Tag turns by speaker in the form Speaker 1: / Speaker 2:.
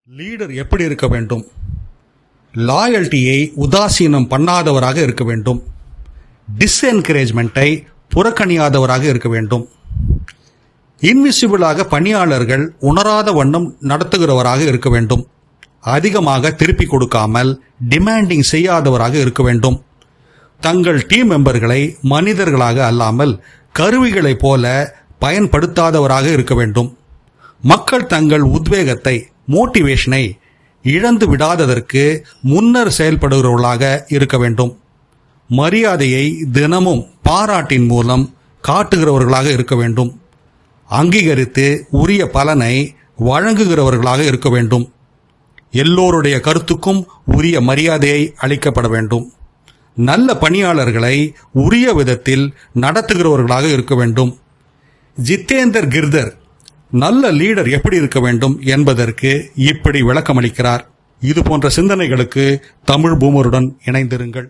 Speaker 1: Leader எப்படி இருக்க வேண்டும்? லாயல்ட்டியை உதாசீனம் பண்ணாதவராக இருக்க வேண்டும். டிஸ்என்கரேஜ்மெண்ட்டை புறக்கணியாதவராக இருக்க வேண்டும். இன்விசிபிளாக பணியாளர்கள் உணராத வண்ணம் நடத்துகிறவராக இருக்க வேண்டும். அதிகமாக திருப்பி கொடுக்காமல் டிமாண்டிங் செய்யாதவராக இருக்க வேண்டும். தங்கள் டீம் மெம்பர்களை மனிதர்களாக அல்லாமல் கருவிகளைப் போல பயன்படுத்தாதவராக இருக்க வேண்டும். மக்கள் தங்கள் உத்வேகத்தை, மோட்டிவேஷனை இழந்து விடாததற்கு முன்னர் செயல்படுகிறவர்களாக இருக்க வேண்டும். மரியாதையை தினமும் பாராட்டின் மூலம் காட்டுகிறவர்களாக இருக்க வேண்டும். அங்கீகரித்து உரிய பலனை வழங்குகிறவர்களாக இருக்க வேண்டும். எல்லோருடைய கருத்துக்கும் உரிய மரியாதையை அளிக்கப்பட வேண்டும். நல்ல பணியாளர்களை உரிய விதத்தில் நடத்துகிறவர்களாக இருக்க வேண்டும். ஜிதேந்தர் கிர்தர் நல்ல லீடர் எப்படி இருக்க வேண்டும் என்பதற்கு இப்படி விளக்கமளிக்கிறார். இது போன்ற சிந்தனைகளுக்கு தமிழ் பூமருடன் இணைந்திருங்கள்.